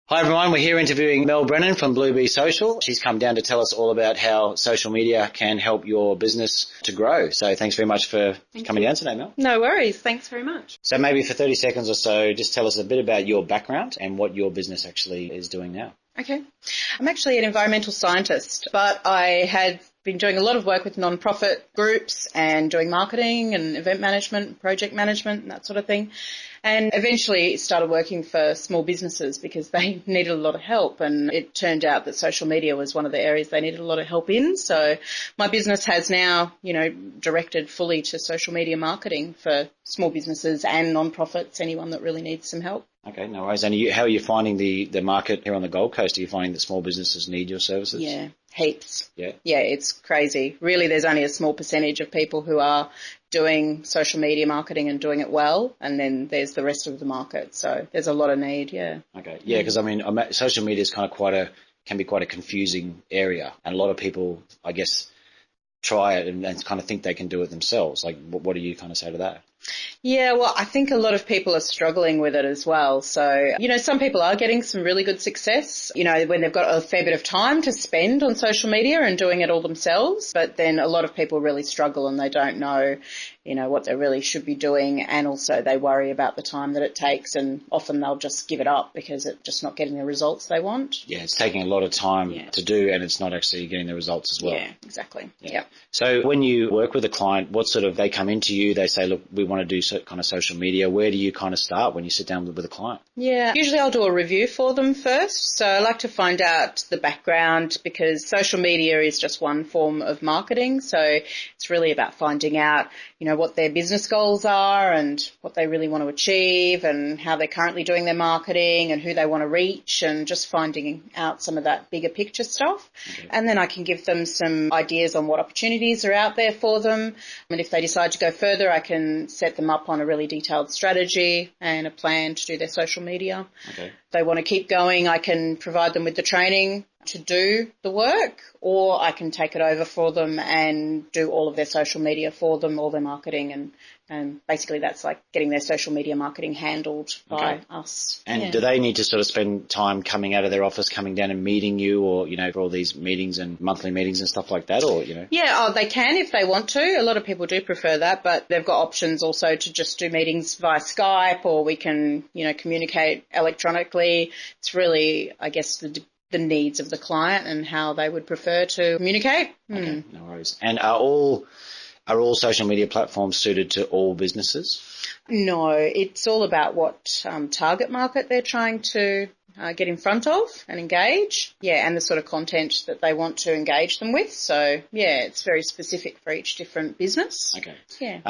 Hi everyone, we're here interviewing Mel Brennan from Blue Bee Social. She's come down to tell us all about how social media can help your business to grow. So thanks very much for coming down today, Mel. No worries, thanks very much. So maybe for 30 seconds or so, just tell us a bit about your background and what your business actually is doing now. Okay. I'm actually an environmental scientist, but I had been doing a lot of work with non-profit groups and doing marketing and event management, project management and that sort of thing. And eventually started working for small businesses because they needed a lot of help, and it turned out that social media was one of the areas they needed a lot of help in. So my business has now, directed fully to social media marketing for small businesses and non-profits, anyone that really needs some help. Okay, no worries. And how are you finding the market here on the Gold Coast? Are you finding that small businesses need your services? Yeah, heaps. Yeah, it's crazy. Really, there's only a small percentage of people who are doing social media marketing and doing it well, and then there's the rest of the market. So there's a lot of need, yeah. Okay, yeah, because social media is can be quite a confusing area, and a lot of people, I guess, try it and kind of think they can do it themselves. Like, what do you kind of say to that? Yeah, well, I think a lot of people are struggling with it as well. So, some people are getting some really good success, when they've got a fair bit of time to spend on social media and doing it all themselves. But then a lot of people really struggle and they don't know, what they really should be doing. And also they worry about the time that it takes, and often they'll just give it up because it's just not getting the results they want. Yeah, it's taking a lot of time to do, and it's not actually getting the results as well. Yeah, exactly. Yeah. So when you work with a client, they come into you, they say, look, we want to do kind of social media. Where do you kind of start when you sit down with a client? Yeah, usually I'll do a review for them first. So I like to find out the background, because social media is just one form of marketing. So it's really about finding out, what their business goals are and what they really want to achieve and how they're currently doing their marketing and who they want to reach, and just finding out some of that bigger picture stuff. Okay. And then I can give them some ideas on what opportunities are out there for them. And if they decide to go further, I can set them up on a really detailed strategy and a plan to do their social media. Okay. If they want to keep going, I can provide them with the training to do the work, or I can take it over for them and do all of their social media for them, all their marketing, and basically that's like getting their social media marketing handled by us. And do they need to sort of spend time coming out of their office, coming down and meeting you, or, for all these meetings and monthly meetings and stuff like that, or, Yeah, they can if they want to. A lot of people do prefer that, but they've got options also to just do meetings via Skype, or we can, communicate electronically. It's really, I guess, the needs of the client and how they would prefer to communicate. Okay, no worries. And are all social media platforms suited to all businesses? No, it's all about what target market they're trying to get in front of and engage. Yeah, and the sort of content that they want to engage them with. So, yeah, it's very specific for each different business. Okay. Yeah.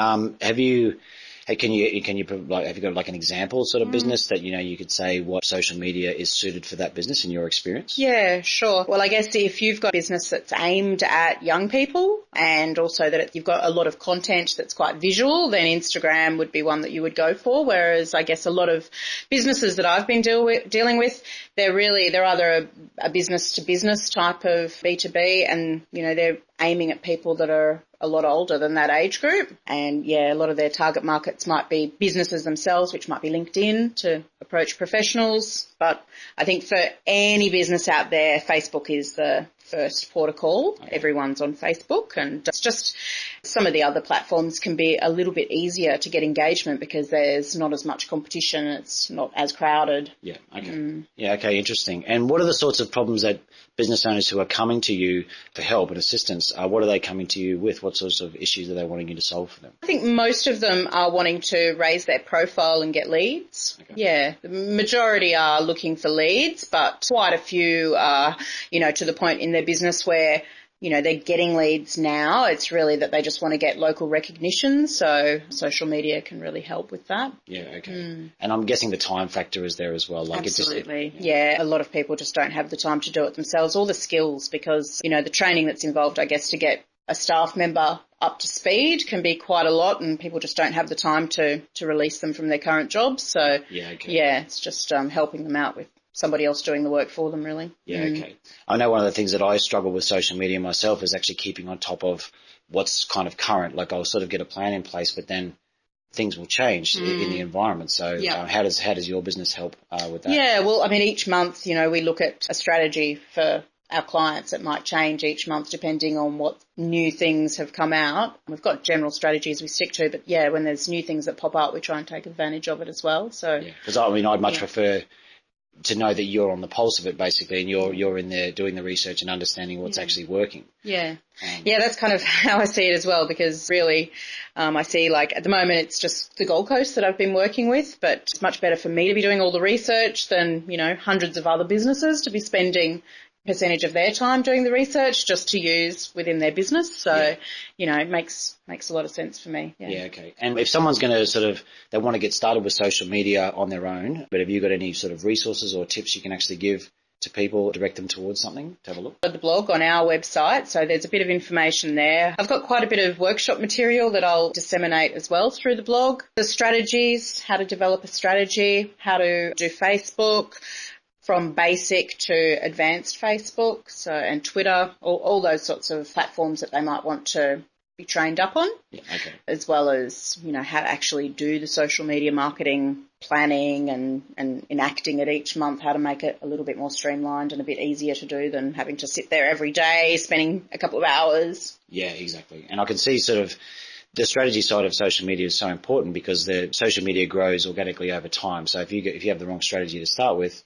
Have you got like an example sort of business that, you could say what social media is suited for that business in your experience? Yeah, sure. Well, I guess if you've got a business that's aimed at young people, and also that you've got a lot of content that's quite visual, then Instagram would be one that you would go for. Whereas I guess a lot of businesses that I've been dealing with, they're either a business to business type of B2B, and, they're aiming at people that are a lot older than that age group. And a lot of their target markets might be businesses themselves, which might be LinkedIn to approach professionals. But I think for any business out there, Facebook is the first port of call. Okay. Everyone's on Facebook, and it's just some of the other platforms can be a little bit easier to get engagement because there's not as much competition. It's not as crowded. Yeah. Okay. Yeah. Okay. Interesting. And what are the sorts of problems that business owners who are coming to you for help and assistance, what are they coming to you with? What sorts of issues are they wanting you to solve for them? I think most of them are wanting to raise their profile and get leads. Okay. Yeah, the majority are looking for leads, but quite a few are, to the point in their business where, they're getting leads now. It's really that they just want to get local recognition. So social media can really help with that. Yeah, okay. And I'm guessing the time factor is there as well. Like Absolutely. A lot of people just don't have the time to do it themselves, or the skills, because, the training that's involved, I guess, to get a staff member up to speed can be quite a lot, and people just don't have the time to release them from their current jobs. So, it's just helping them out with somebody else doing the work for them, really. Yeah, okay. I know one of the things that I struggle with social media myself is actually keeping on top of what's kind of current. Like I'll sort of get a plan in place, but then things will change in the environment. So how does your business help with that? Yeah, well, I mean, each month, we look at a strategy for our clients. It might change each month depending on what new things have come out. We've got general strategies we stick to, but yeah, when there's new things that pop up, we try and take advantage of it as well. So, because I'd much prefer to know that you're on the pulse of it basically, and you're in there doing the research and understanding what's actually working. Yeah. That's kind of how I see it as well, because really I see, like, at the moment it's just the Gold Coast that I've been working with, but it's much better for me to be doing all the research than, hundreds of other businesses to be spending percentage of their time doing the research just to use within their business. So, it makes a lot of sense for me. Yeah, okay. And if someone's going to they want to get started with social media on their own, but have you got any sort of resources or tips you can actually give to people, direct them towards something to have a look? The blog on our website, so there's a bit of information there. I've got quite a bit of workshop material that I'll disseminate as well through the blog. The strategies, how to develop a strategy, how to do Facebook, from basic to advanced Facebook, and Twitter, all those sorts of platforms that they might want to be trained up on, as well as, how to actually do the social media marketing planning and enacting it each month, how to make it a little bit more streamlined and a bit easier to do than having to sit there every day, spending a couple of hours. Yeah, exactly. And I can see the strategy side of social media is so important because the social media grows organically over time. So if you have the wrong strategy to start with,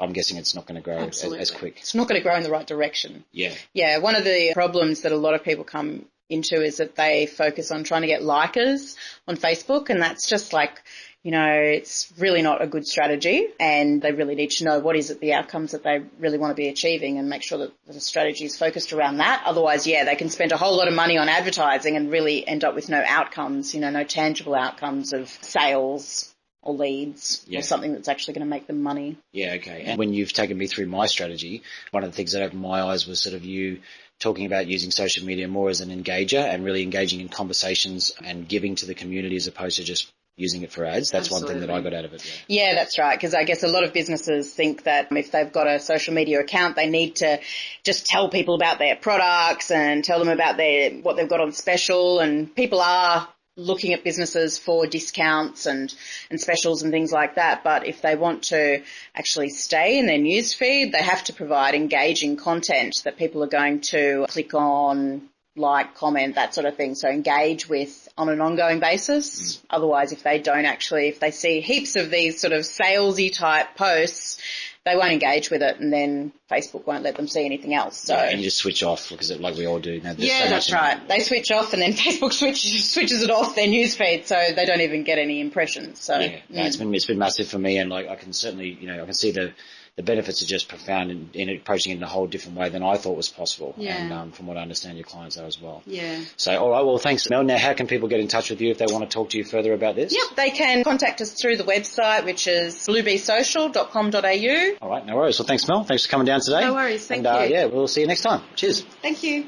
I'm guessing it's not going to grow as quick. It's not going to grow in the right direction. Yeah. Yeah, one of the problems that a lot of people come into is that they focus on trying to get likers on Facebook, and that's just like, it's really not a good strategy, and they really need to know what is it, the outcomes that they really want to be achieving, and make sure that the strategy is focused around that. Otherwise, they can spend a whole lot of money on advertising and really end up with no outcomes, no tangible outcomes of sales or leads or something that's actually going to make them money. Yeah, okay. And when you've taken me through my strategy, one of the things that opened my eyes was sort of you talking about using social media more as an engager and really engaging in conversations and giving to the community as opposed to just using it for ads. That's one thing that I got out of it. Yeah, that's right. Because I guess a lot of businesses think that if they've got a social media account, they need to just tell people about their products and tell them about what they've got on special. And people are looking at businesses for discounts and specials and things like that. But if they want to actually stay in their news feed, they have to provide engaging content that people are going to click on, like, comment, that sort of thing. So engage with on an ongoing basis. Otherwise, if they see heaps of these sort of salesy type posts, they won't engage with it, and then Facebook won't let them see anything else. So and you just switch off because, like we all do. That's right. They switch off, and then Facebook switches it off their newsfeed, so they don't even get any impressions. So it's been massive for me, and like I can certainly I can see the benefits are just profound in approaching it in a whole different way than I thought was possible. And from what I understand, your clients are as well. Yeah. So, all right, well, thanks, Mel. Now, how can people get in touch with you if they want to talk to you further about this? Yep, they can contact us through the website, which is bluebeesocial.com.au. All right, no worries. Well, thanks, Mel. Thanks for coming down today. No worries. Thank you. Yeah, we'll see you next time. Cheers. Thank you.